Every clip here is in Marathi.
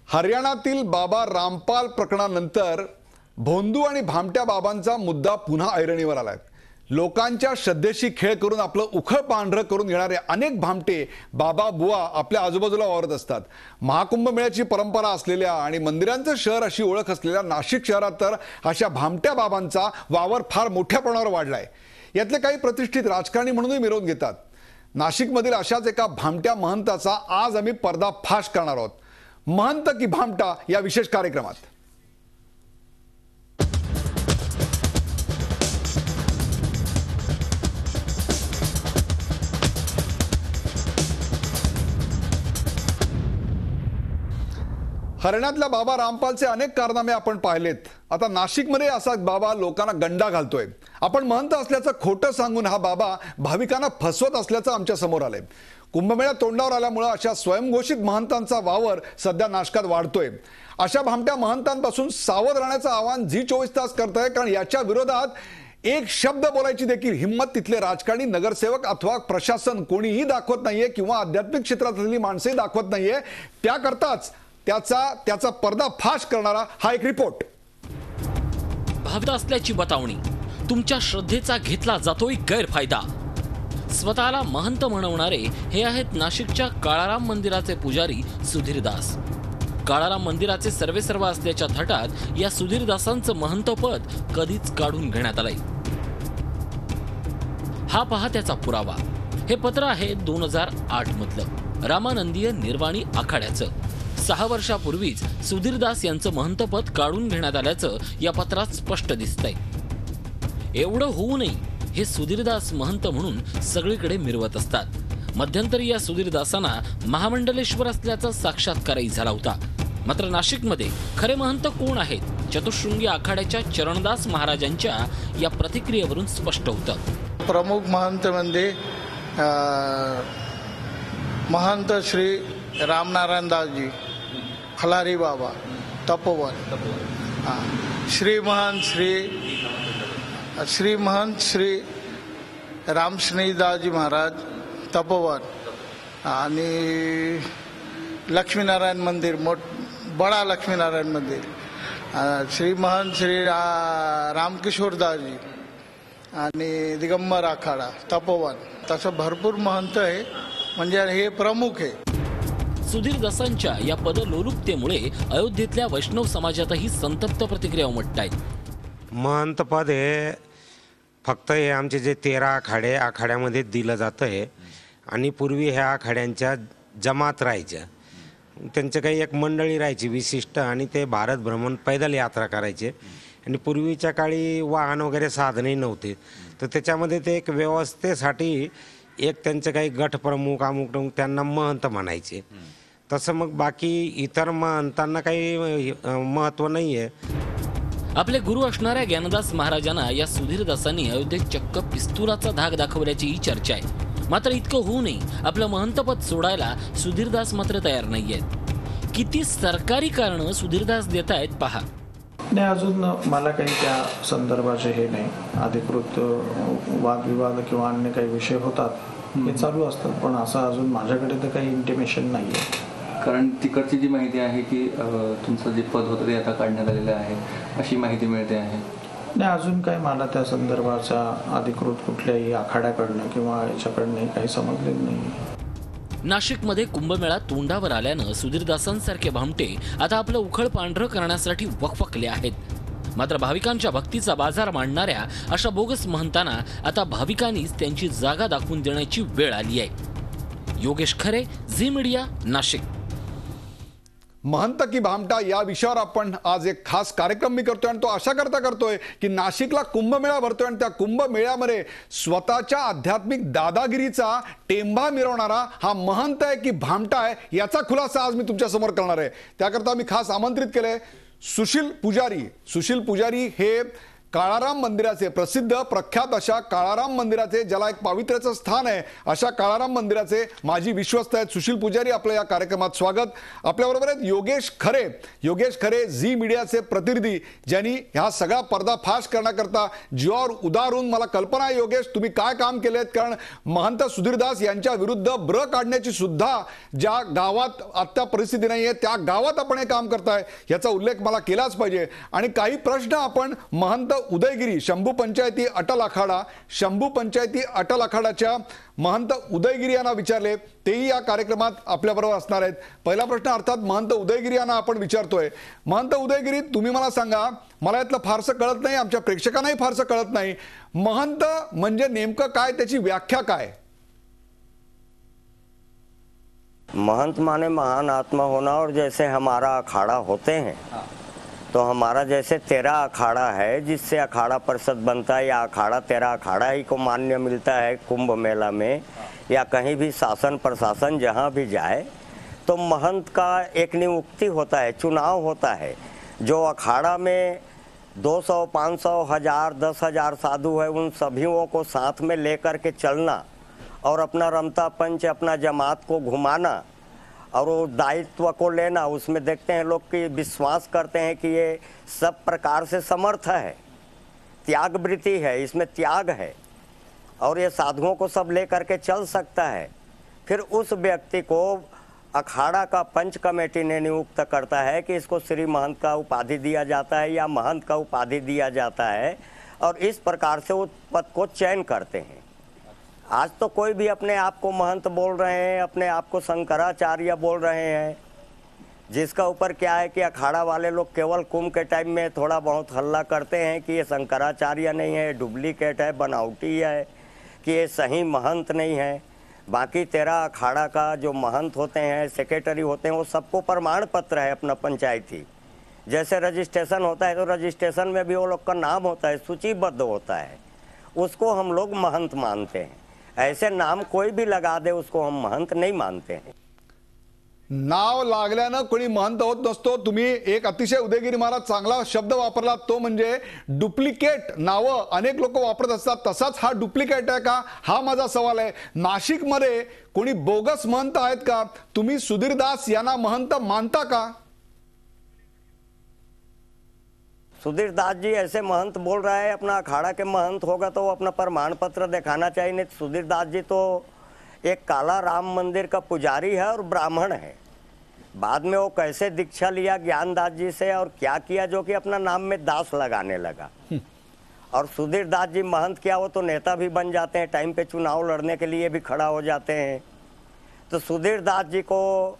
हरियाणातील बाबा रामपाल प्रकरणानंतर भोंदू आणि भामट्या बाबांचा मुद्दा पुन्हा ऐरणीवर आलाय। लोकांच्या श्रद्धेशी खेळ करून आपलं उखळ पांढरं करून येणारे अनेक भामटे बाबा बुवा आपल्या आजूबाजूला वावरत असतात। महाकुंभ मेळ्याची परंपरा असलेल्या आणि मंदिरांचं शहर अशी ओळख असलेल्या नाशिक शहरात तर अशा भामट्या बाबांचा वावर फार मोठ्या प्रमाणावर वाढलाय। यातले काही प्रतिष्ठित राजकारणी म्हणूनही मिरवून घेतात। नाशिकमधील अशाच एका भामट्या महंताचा आज आम्ही पर्दाफाश करणार आहोत। महंत की भामटा या विशेष कार्यक्रमात। हरियाणातल्या बाबा रामपालचे अनेक कारनामे आपण पाहिलेत। आता नाशिकमध्ये असा बाबा लोकांना गंडा घालतोय। आपण महंत असल्याचं खोटं सांगून हा बाबा भाविकांना फसवत असल्याचं आमच्या समोर आलंय। कुंभमेळा तोंडावर आल्यामुळे अशा स्वयंघोषित महंतांचा वावर सध्या नाशकात वाढतोय। अशा भामट्या महंतांपासून सावध राहण्याचं आवाहन झी24 तास करतंय, कारण याच्या विरोधात एक शब्द बोलायची देखील हिम्मत तिथले राजकारणी, नगरसेवक अथवा प्रशासन कोणीही दाखवत नाहीये किंवा आध्यात्मिक क्षेत्रातली माणसंही दाखवत नाहीये। त्याकरताच त्याचा पर्दाफाश करणारा हा एक रिपोर्ट। भाविक असल्याची बतावणी, तुमच्या श्रद्धेचा घेतला जातोय गैरफायदा। स्वतःला महंत म्हणवणारे हे आहेत नाशिकच्या काळाराम मंदिराचे पुजारी सुधीरदास। काळाराम मंदिराचे सर्वेसर्वा असल्याच्या थाटात या सुधीरदासांचं महंतपद कधीच काढून घेण्यात आलंय। हा पहा त्याचा पुरावा। हे पत्र आहे 2008 मधलं रामानंदीय निर्वाणी आखाड्याचं। 6 वर्षापूर्वीच सुधीरदास यांचं महंतपद काढून घेण्यात आल्याचं या पत्रात स्पष्ट दिसतंय। एवढं होऊनही हे सुधीरदास महंत म्हणून सगळीकडे मिरवत असतात। मध्यंतरी या सुधीरदासांना महामंडलेश्वर असल्याचा साक्षात्कारही झाला होता। मात्र नाशिकमध्ये खरे महंत कोण आहेत, चतुशृंगी आखाड्याच्या चरणदास महाराजांच्या या प्रतिक्रियेवरून स्पष्ट होतं। प्रमुख महंत म्हणजे महंत श्री रामनारायण दासजी खलारी बाबा तपोवन, श्रीमहंत श्री रामस्नेहीदासजी महाराज तपोवन आणि लक्ष्मीनारायण मंदिर, बड़ा लक्ष्मीनारायण मंदिर, श्रीमहंत श्री रामकिशोरदासजी आणि दिगंबर आखाडा तपोवन, तसं भरपूर महंत आहे, म्हणजे हे प्रमुख आहे। सुधीरदासांच्या या पदलोलुपतेमुळे अयोध्येतल्या वैष्णव समाजातही संतप्त प्रतिक्रिया उमटतायत। महंत पद हे फक्त हे आमचे जे 13 आखाड्यामध्ये दिलं जातं आणि पूर्वी ह्या आखाड्यांच्या जमात राहायच्या, त्यांचं काही एक मंडळी राहायची विशिष्ट आणि ते भारत भ्रमण पैदल यात्रा करायचे आणि पूर्वीच्या काळी वाहन वगैरे साधनही नव्हते, तर त्याच्यामध्ये ते एक व्यवस्थेसाठी एक त्यांचे काही गट प्रमुख अमुक त्यांना महंत म्हणायचे। तसं मग बाकी इतर महंतांना काही महत्त्व नाही आहे। आपले गुरु असणाऱ्या ज्ञानदास महाराजांना या सुधीरदासांनी अयोध्येत चक्क पिस्तुलाचा धाक दाखवल्याची ही चर्चा आहे। मात्र इतकं होऊनही आपलं महंतपद सोडायला सुधीरदास मात्र तयार नाहीयेत। किती सरकारी कारण सुधीरदास देत आहेत पहा। नाही, अजून मला काही त्या संदर्भाचे हे नाही, अधिकृत वादविवाद किंवा अन्य काही विषय होतात हे चालू असतात, पण असं अजून माझ्याकडे तर काही इंटिमेशन नाही आहे। कारण तिकडची जी माहिती आहे की तुमचं जे पद होतं ते आता काढण्यात आलेलं आहे अशी माहिती मिळते आहे। नाही, अजून काही मला त्या संदर्भाचा अधिकृत कुठल्याही आखाड्याकडनं किंवा याच्याकडनं काही समजलेलं नाही। नाशिकमध्ये कुंभमेळा तोंडावर आल्यानं सुधीरदासांसारखे भामटे आता आपलं उखळ पांढरं करण्यासाठी वखवकले आहेत। मात्र भाविकांच्या भक्तीचा बाजार मांडणाऱ्या अशा बोगस महंतांना आता भाविकांनीच त्यांची जागा दाखवून देण्याची वेळ आली आहे। योगेश खरे, झी मीडिया, नाशिक। महंत की भामटा या विषयावर आपण आज एक खास कार्यक्रम मी करतोय आणि तो अशा करता करतोय की नाशिकला कुंभमेळा भरतोय आणि त्या कुंभमेळ्यामध्ये स्वतःच्या आध्यात्मिक दादागिरीचा टेंभा मिरवणारा हा महंत आहे की भामटा आहे याचा खुलासा आज मी तुमच्या समोर करणार आहे। त्याकरता मी खास आमंत्रित केलंय सुशील पुजारी हे काळाराम मंदिराचे प्रसिद्ध प्रख्यात अशा काळाराम मंदिराचे, ज्याला एक पावित्र्याचं स्थान आहे, अशा काळाराम मंदिराचे माजी विश्वस्त आहेत सुशील पुजारी, आपलं या कार्यक्रमात स्वागत. आपल्याबरोबर आहेत योगेश खरे झी मीडियाचे प्रतिनिधी, ज्यांनी ह्या सगळा पर्दाफाश करण्याकरता जीवावर उदारून, मला कल्पना आहे योगेश तुम्ही काय काम केलेत, कारण महंत सुधीरदास यांच्या विरुद्ध ब्र काढण्याची सुद्धा ज्या गावात आता परिस्थिती नाही आहे त्या गावात आपण हे काम करताय याचा उल्लेख मला केलाच पाहिजे. आणि काही प्रश्न आपण महंत उदयगिरी शंभू पंचायती अटल आखाडाच्या महंत उदयगिरी यांना विचारले, तेही या कार्यक्रमात आपल्याबरोबर असणार आहेत. पहिला प्रश्न अर्थात महंत उदयगिरी यांना आपण विचारतोय. महंत उदयगिरी, तुम्ही मला सांगा, मला यातलं फारसं कळत नाही, आमच्या प्रेक्षकांनाही फारसं कळत नाही, महंत म्हणजे नेमकं काय, त्याची व्याख्या काय? महंत माने महान आत्मा होना, और जैसे हमारा अखाड़ा होते हैं तो हमारा जैसे 13 अखाड़ा है, जिससे अखाड़ा परिषद बनता है, या अखाड़ा 13 अखाड़ा ही को मान्य मिलता है कुंभ मेला में या कहीं भी शासन प्रशासन जहाँ भी जाए, तो महंत का एक नियुक्ति होता है, चुनाव होता है. जो अखाड़ा में 200, 500, 1000, 10,000 साधु है, उन सभीों को साथ में लेकर के चलना और अपना रमता पंच, अपना जमात को घुमाना और वो दायित्व को लेना, उसमें देखते हैं लोग कि विश्वास करते हैं कि ये सब प्रकार से समर्थ है, त्यागवृत्ति है, इसमें त्याग है और ये साधुओं को सब ले करके चल सकता है. फिर उस व्यक्ति को अखाड़ा का पंच कमेटी ने नियुक्त करता है कि इसको श्री महंत का उपाधि दिया जाता है या महंत का उपाधि दिया जाता है, और इस प्रकार से उस पद को चयन करते हैं. आज तो कोई भी अपने आप को महंत बोल रहे हैं, अपने आप को शंकराचार्य बोल रहे हैं, जिसका ऊपर क्या है कि अखाड़ा वाले लोग केवल कुंभ के टाइम में थोड़ा बहुत हल्ला करते हैं कि ये शंकराचार्य नहीं है, डुप्लीकेट है, बनावटी है, कि ये सही महंत नहीं है. बाकी 13 अखाड़ा का जो महंत होते हैं, सेक्रेटरी होते हैं, वो सबको प्रमाण पत्र है अपना पंचायती. जैसे रजिस्ट्रेशन होता है तो रजिस्ट्रेशन में भी वो लोग का नाम होता है, सूचीबद्ध होता है, उसको हम लोग महंत मानते हैं. ऐसे नाम कोई भी लगा दे उसको हम महंत नहीं मानते हैं. नाव लागल्यानं कोणी महंत होत नसतो. तुम्ही एक अतिशय उदयगिरी महाराज चांगला शब्द वापरला, तो म्हणजे डुप्लिकेट. नावं अनेक लोक वापरत असतात, तसाच हा डुप्लिकेट आहे का, हा माझा सवाल आहे. नाशिकमध्ये कोणी बोगस महंत आहेत का? तुम्ही सुधीरदास यांना महंत मानता का? सुधीरदास जी ऐसे महंत बोल रहा है, अपना अखाड़ा के महंत होगा तो वो अपना प्रमाण पत्र दिखाना चाहिए. नहीं, सुधीरदास जी तो एक काला राम मंदिर का पुजारी है और ब्राह्मण है. बाद में वो कैसे दीक्षा लिया ज्ञानदास जी से और क्या किया, जो कि अपना नाम में दास लगाने लगा. और सुधीरदास जी महंत क्या, वो तो नेता भी बन जाते हैं, टाइम पे चुनाव लड़ने के लिए भी खड़ा हो जाते हैं. तो सुधीरदास जी को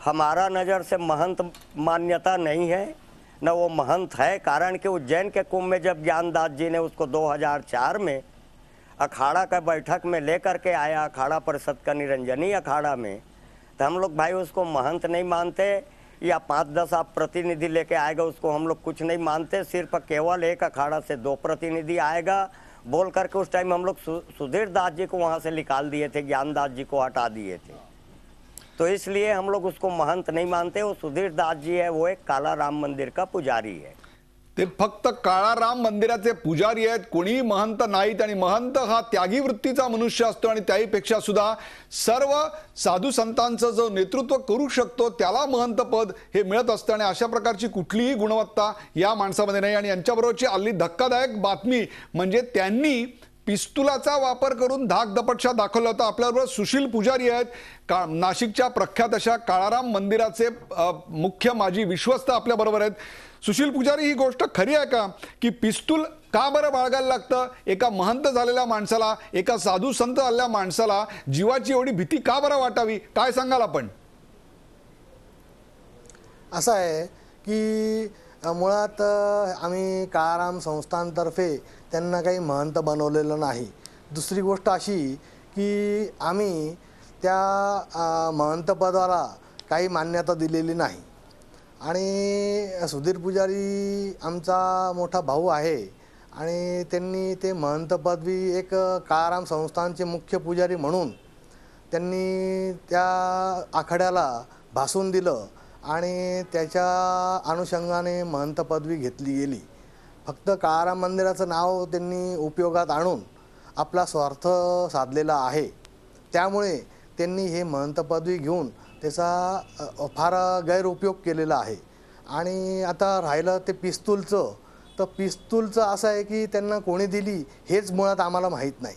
हमारा नज़र से महंत मान्यता नहीं है, न वो महंत है. कारण कि उज्जैन के कुंभ में जब ज्ञानदास जी ने उसको 2004 में अखाड़ा का बैठक में लेकर के आया, अखाड़ा परिषद का निरंजनी अखाड़ा में, तो हम लोग भाई उसको महंत नहीं मानते, या 5-10 आप प्रतिनिधि लेके आएगा उसको हम लोग कुछ नहीं मानते. सिर्फ केवल एक अखाड़ा से 2 प्रतिनिधि आएगा बोल करके उस टाइम हम लोग सुधीरदास जी को वहाँ से निकाल दिए थे, ज्ञानदास जी को हटा दिए थे. तो इसलिए हम लोग उसको महंत नहीं मानते. वो सुधीरदास जी है, वो एक काला राम मंदिर का पुजारी है. ते फक्त काळाराम मंदिराचे पुजारी आहेत, कोणीही महंत नाहीत. आणि महंत हा त्यागी वृत्तीचा मनुष्य असतो, आणि त्याहीपेक्षा सुद्धा सर्व साधू संतांचं जो नेतृत्व करू शकतो त्याला महंत पद हे मिळत असतं. आणि अशा प्रकारची कुठलीही गुणवत्ता या माणसामध्ये नाही. आणि यांच्याबरोबरची हल्ली धक्कादायक बातमी म्हणजे त्यांनी पिस्तुलाचा वापर करून धाकदपटशा दाखवला होता. आपल्याबरोबर सुशील पुजारी आहेत, नाशिकच्या प्रख्यात अशा काळाराम मंदिराचे मुख्य माजी विश्वस्त आपल्याबरोबर आहेत. सुशील पुजारी, ही गोष्ट खरी आहे का की पिस्तूल का बरं बाळगायला लागतं एका महंत झालेल्या माणसाला, एका साधू संत झालेल्या माणसाला जीवाची एवढी भीती का बरं वाटावी, काय सांगाल आपण? असं आहे की मुळात आम्ही काळाराम संस्थांतर्फे त्यांना काही महंत बनवलेलं नाही. दुसरी गोष्ट अशी की आम्ही त्या महंत पदाला काही मान्यता दिलेली नाही. आणि सुधीर पुजारी आमचा मोठा भाऊ आहे आणि त्यांनी ते महंत पदवी एक काळाराम संस्थानचे मुख्य पुजारी म्हणून त्यांनी त्या आखाड्याला भासून दिलं आणि त्याच्या अनुषंगाने महंत पदवी घेतली गेली. फक्त काळाराम मंदिराचं नाव त्यांनी उपयोगात आणून आपला स्वार्थ साधलेला आहे. त्यामुळे त्यांनी हे महंत पदवी घेऊन त्याचा फार गैरउपयोग केलेला आहे. आणि आता राहिलं ते पिस्तूलचं, तर पिस्तूलचं असं आहे की त्यांना कोणी दिली हेच मुळात आम्हाला माहीत नाही.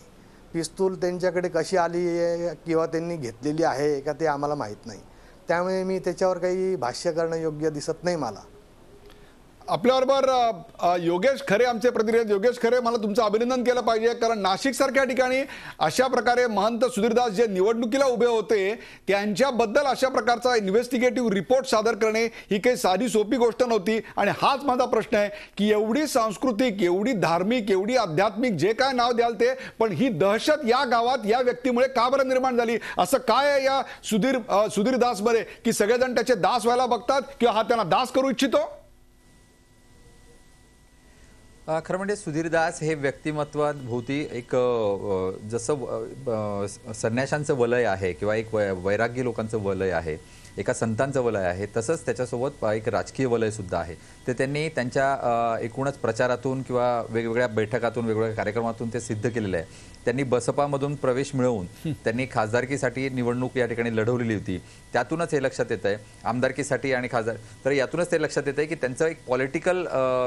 पिस्तूल त्यांच्याकडे कशी आली आहे किंवा त्यांनी घेतलेली आहे का ते आम्हाला माहीत नाही. त्यामुळे मी त्याच्यावर काही भाष्य करणं योग्य दिसत नाही मला. आपल्याबरोबर योगेश खरे आमचे प्रतिनिधी. योगेश खरे, मला तुमचं अभिनंदन केलं पाहिजे, कारण नाशिक सारख्या ठिकाणी अशा प्रकारे महंत सुधीरदास जे निवडणुकीला उभे होते त्यांच्याबद्दल अशा प्रकारचा इन्व्हेस्टिगेटिव्ह रिपोर्ट सादर करणे ही काही साधी सोपी गोष्ट नव्हती. आणि हाच माझा प्रश्न आहे की एवढी सांस्कृतिक, एवढी धार्मिक, एवढी आध्यात्मिक, जे काय नाव द्याल ते, पण ही दहशत या गावात या व्यक्तीमुळे का बरं निर्माण झाली? असं काय आहे या सुधीरदास मध्ये की सगळेजण त्याचे दास व्हायला बघतात किंवा हा त्यांना दास करू इच्छितो? खरं म्हणजे सुधीरदास हे व्यक्तिमत्वाभोवती एक जसं संन्याशांचं वलय आहे किंवा एक वैराग्य लोकांचं वलय आहे, एका संतांचं वलय आहे, तसंच त्याच्यासोबत एक राजकीय वलय सुद्धा आहे. ते त्यांनी त्यांच्या एकूणच प्रचारातून किंवा वेगवेगळ्या बैठकातून, वेगवेगळ्या कार्यक्रमातून ते सिद्ध केलेलं आहे. त्यांनी बसपामधून प्रवेश मिळवून त्यांनी खासदारकीसाठी निवडणूक या ठिकाणी लढवलेली होती. त्यातूनच हे लक्षात येत आहे, आमदारकीसाठी आणि खासदार, तर यातूनच ते लक्षात येत आहे की त्यांचं एक पॉलिटिकल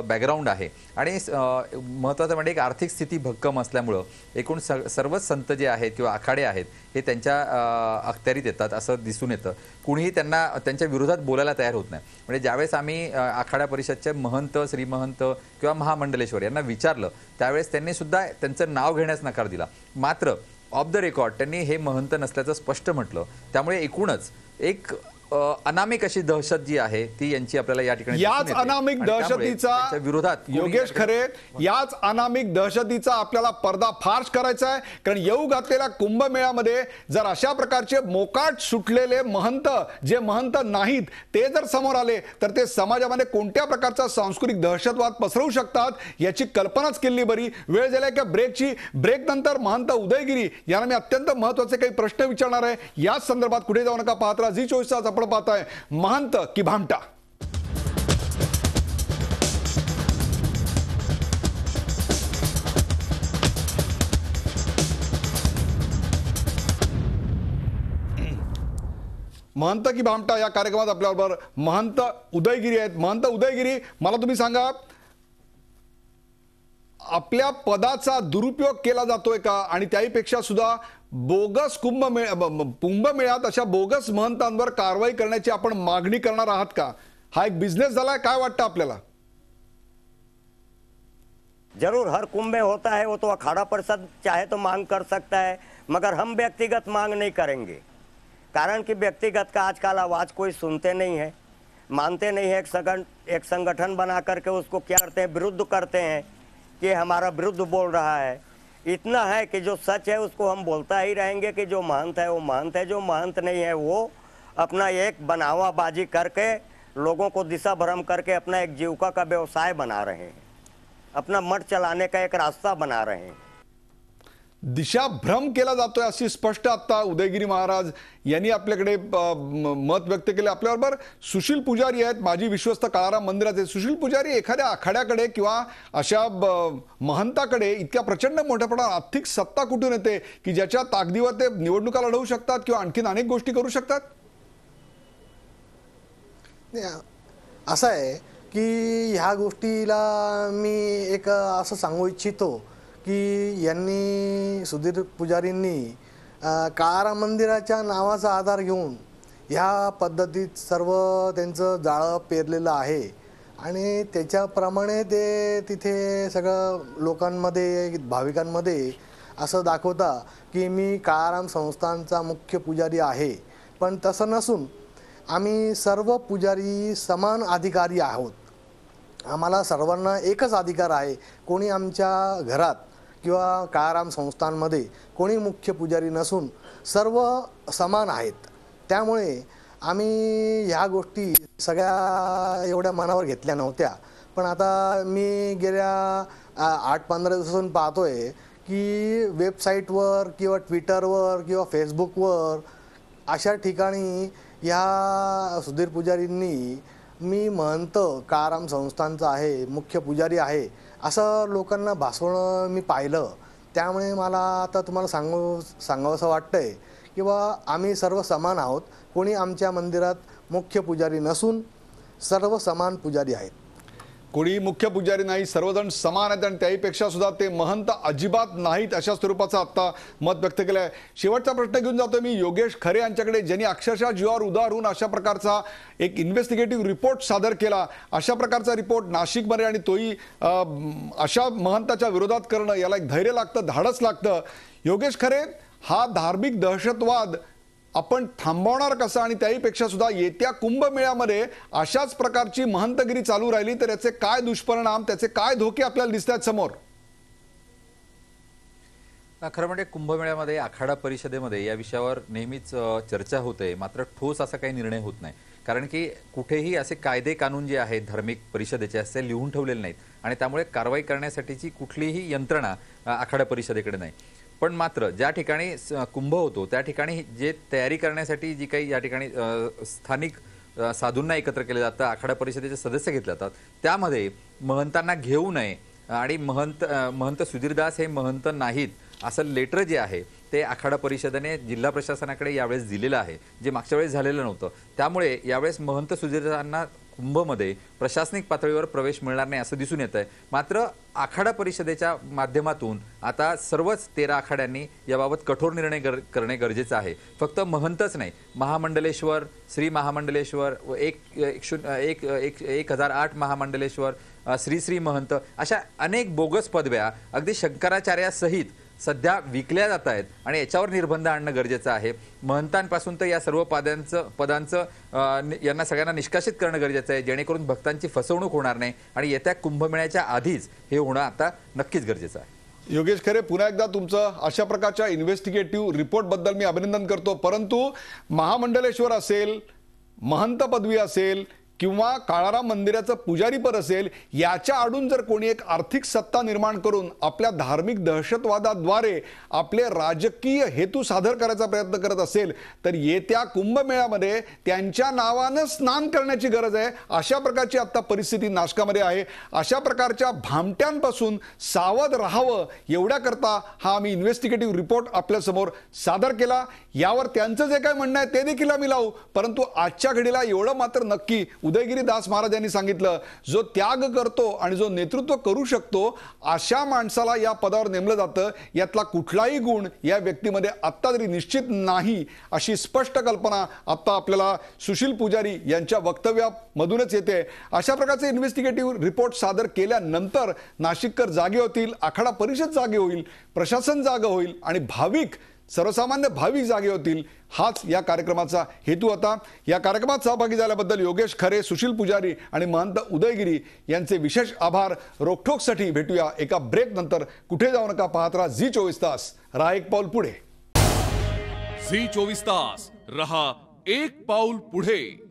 बॅकग्राऊंड आहे. आणि महत्त्वाचं म्हणजे एक आर्थिक स्थिती भक्कम असल्यामुळं एकूण सर्वच संत जे आहेत किंवा आखाडे आहेत हे त्यांच्या अखत्यारीत येतात असं दिसून येतं. कुणीही त्यांना त्यांच्या विरोधात बोलायला तयार होत नाही. म्हणजे ज्यावेळेस आम्ही आखाडा परिषदचे महंत, श्रीमहंत किंवा महामंडलेश्वर यांना विचारलं त्यावेळेस त्यांनी सुद्धा त्यांचं नाव घेण्यास नकार दिला. मात्र ऑफ द रेकॉर्ड त्यांनी हे महंत नसल्याचं स्पष्ट म्हटलं. त्यामुळे एकूणच एक अनामिक अशी दहशत जी आहे ती यांची आपल्याला या ठिकाणी याच अनामिक दहशतीचा विरोधात योगेश खरे, याच अनामिक दहशतीचा आपल्याला पर्दाफाश करायचा आहे. कारण येऊ घातलेल्या कुंभमेळ्यामध्ये जर अशा प्रकारचे मोकाट सुटलेले महंत, जे महंत नाहीत, ते जर समोर आले तर ते समाजामध्ये कोणत्या प्रकारचा सांस्कृतिक दहशतवाद पसरवू शकतात याची कल्पनाच केली बरी. वेळ झाली आहे का ब्रेकची. ब्रेक नंतर महंत उदयगिरी यांना मी अत्यंत महत्त्वाचे काही प्रश्न विचारणार आहे. याच संदर्भात कुठे जाऊ नका, पाहत राहा झी 24 तास. आपण पाहताय महंत की भामटा. महंत की भामटा या कार्यक्रमात आपल्याबरोबर महंत उदयगिरी आहेत. महंत उदयगिरी, मला तुम्ही सांगा, आपल्या पदाचा दुरुपयोग केला जातोय का? आणि त्याहीपेक्षा सुद्धा बोगस कुंभमेळ्यात अशा बोगस महंतांवर कारवाई करण्याची आपण मागणी करणार आहात का? हा एक बिझनेस झालाय, काय वाटतं आपल्याला? जरूर हर कुंभ में होता है, वो तो अखाड़ा परिषद चाहे तो मांग कर सकता है, मगर हम व्यक्तिगत मांग नहीं करेंगे. कारण कि व्यक्तिगत का आजकल आवाज़ कोई सुनते नहीं है, मानते नहीं है. एक संगठन बना करके उसको क्या करते हैं, विरुद्ध करते हैं कि हमारा विरुद्ध बोल रहा है. इतना है कि जो सच है उसको हम बोलता ही रहेंगे कि जो महंत है वो महंत है, जो महंत नहीं है वो अपना एक बनावाबाजी करके लोगों को दिशा भ्रम करके अपना एक जीविका का व्यवसाय बना रहे हैं, अपना मठ चलाने का एक रास्ता बना रहे हैं. दिशा भ्रम केला जातोय अशी स्पष्ट आता उदयगिरी महाराज यांनी आपल्याकडे मत व्यक्त केले. आपल्याबरोबर सुशील पुजारी आहेत, माजी विश्वस्त काळाराम मंदिराचे. सुशील पुजारी, एखाद्या आखाड्याकडे किंवा अशा महंताकडे इतक्या प्रचंड मोठ्या प्रमाणात आर्थिक सत्ता कुठून येते की ज्याच्या ताकदीवर ते निवडणुका लढवू शकतात किंवा आणखीन अनेक गोष्टी करू शकतात? असं आहे की ह्या गोष्टीला मी एक असं सांगू इच्छितो की यांनी, सुधीर पुजारींनी काळाराम मंदिराच्या नावाचा आधार घेऊन ह्या पद्धतीत सर्व त्यांचं जाळं पेरलेलं आहे. आणि त्याच्याप्रमाणे ते तिथे सगळं लोकांमध्ये, भाविकांमध्ये असं दाखवता की मी काळाराम संस्थानचा मुख्य पुजारी आहे. पण तसं नसून आम्ही सर्व पुजारी समान अधिकारी आहोत. आम्हाला सर्वांना एकच अधिकार आहे. कोणी आमच्या घरात किंवा काळाराम संस्थानमध्ये कोणी मुख्य पुजारी नसून सर्व समान आहेत. त्यामुळे आम्ही ह्या गोष्टी सगळ्या एवढ्या मनावर घेतल्या नव्हत्या. पण आता मी गेल्या 8-15 दिवसांपासून पाहतोय की वेबसाईटवर किंवा ट्विटरवर किंवा फेसबुकवर अशा ठिकाणी ह्या सुधीर पुजारींनी मी महंत काळाराम संस्थानचा आहे, मुख्य पुजारी आहे असं लोकांना भासवणं मी पाहिलं. त्यामुळे मला आता तुम्हाला सांगावंसं वाटतंय की बा आम्ही सर्व समान आहोत. कोणी आमच्या मंदिरात मुख्य पुजारी नसून सर्व समान पुजारी आहेत. कोणी मुख्य पुजारी नाही, सर्वजण समान आहेत आणि त्याहीपेक्षा सुद्धा ते महंत अजिबात नाहीत अशा स्वरूपाचं आता मत व्यक्त केलं आहे. शेवटचा प्रश्न घेऊन जातो मी योगेश खरे यांच्याकडे, ज्यांनी अक्षरशः जीवावर उदार होऊन अशा प्रकारचा एक इन्व्हेस्टिगेटिव्ह रिपोर्ट सादर केला. अशा प्रकारचा रिपोर्ट नाशिकमध्ये आणि तोही अशा महंताच्या विरोधात करणं, याला एक धैर्य लागतं, धाडस लागतं. योगेश खरे, हा धार्मिक दहशतवाद आपण थांबवणार कसा आणि त्याहीपेक्षा सुद्धा येत्या कुंभमेळ्यामध्ये अशाच प्रकारची महंतगिरी चालू राहिली तर याचे काय दुष्परिणाम, त्याचे काय धोके आपल्याला दिसत आहेत समोर? खरं म्हणजे कुंभमेळ्यामध्ये आखाडा परिषदेमध्ये या विषयावर नेहमीच चर्चा होते, मात्र ठोस असा काही निर्णय होत नाही. कारण की कुठेही असे कायदे कानून जे आहेत धार्मिक परिषदेचे असे लिहून ठेवलेले नाहीत आणि त्यामुळे कारवाई करण्यासाठीची कुठलीही यंत्रणा आखाडा परिषदेकडे नाही. पण मात्र ज्या ठिकाणी कुंभ होतो त्या ठिकाणी जे तयारी करण्यासाठी जी काही या ठिकाणी स्थानिक साधूंना एकत्र केले जातं, आखाडा परिषदेचे सदस्य घेतले जातात, त्यामध्ये महंतांना घेऊ नये आणि महंत सुधीरदास हे महंत नाहीत असं लेटर जे आहे ते आखाडा परिषदेने जिल्हा प्रशासनाकडे यावेळेस दिलेलं आहे, जे मागच्या वेळेस झालेलं नव्हतं. त्यामुळे यावेळेस महंत सुधीरदासांना कुंभमध्ये प्रशासनिक पातळीवर प्रवेश मिळणार नाही असं दिसून येत आहे. मात्र आखाडा परिषदेच्या माध्यमातून आता सर्वच 13 आखाड्यांनी याबाबत कठोर निर्णय करणे गरजेचं आहे. फक्त महंतच नाही, महामंडलेश्वर, श्री महामंडलेश्वर, 1008 महामंडलेश्वर, श्री महंत, अशा अनेक बोगस पदव्या अगदी शंकराचार्यासहित सध्या विकल्या जात आहेत आणि याच्यावर निर्बंध आणणं गरजेचं आहे. महंतांपासून तर या सर्व पदांचं यांना सगळ्यांना निष्कासित करणं गरजेचं आहे, जेणेकरून भक्तांची फसवणूक होणार नाही आणि येत्या कुंभमेळ्याच्या आधीच हे होणं आता नक्कीच गरजेचं आहे. योगेश खरे, पुन्हा एकदा तुमचं अशा प्रकारच्या इन्व्हेस्टिगेटिव्ह रिपोर्टबद्दल मी अभिनंदन करतो. परंतु महामंडलेश्वर असेल, महंत पदवी असेल किंवा काळाराम मंदिराचं पुजारीपद असेल, याच्या आडून जर कोणी एक आर्थिक सत्ता निर्माण करून आपल्या धार्मिक दहशतवादाद्वारे आपले राजकीय हेतू सादर करायचा प्रयत्न करत असेल तर येत्या कुंभमेळ्यामध्ये त्यांच्या नावानं स्नान करण्याची गरज आहे. अशा प्रकारची आता परिस्थिती नाशकामध्ये आहे. अशा प्रकारच्या भामट्यांपासून सावध राहावं एवढ्याकरता हा आम्ही इन्व्हेस्टिगेटिव्ह रिपोर्ट आपल्यासमोर सादर केला. यावर त्यांचं जे काय म्हणणं आहे ते देखील आम्ही लावू. परंतु आजच्या घडीला एवढं मात्र नक्की उदयगिरी दास महाराज यांनी सांगितलं, जो त्याग करतो आणि जो नेतृत्व करू शकतो अशा माणसाला या पदावर नेमलं जातं. यातला कुठलाही गुण या व्यक्तीमध्ये आत्ता तरी निश्चित नाही अशी स्पष्ट कल्पना आता आपल्याला सुशील पुजारी यांच्या वक्तव्यामधूनच येते. अशा प्रकारचे इन्व्हेस्टिगेटिव्ह रिपोर्ट सादर केल्यानंतर नाशिककर जागे होतील, आखाडा परिषद जागे होईल, प्रशासन जागे होईल आणि सर्वसामान्य भाविक जागे होतील. हाच या कार्यक्रमाचा हेतू होता. या कार्यक्रमात सहभागी झाल्याबद्दल योगेश खरे, सुशील पुजारी आणि महंत उदयगिरी यांचे विशेष आभार. रोखठोकसाठी भेटूया एका ब्रेक नंतर. कुठे जाऊ नका, पाहत राहा झी24 तास, रहा एक पाऊल पुढे. झी24 तास, रहा एक पाऊल पुढे.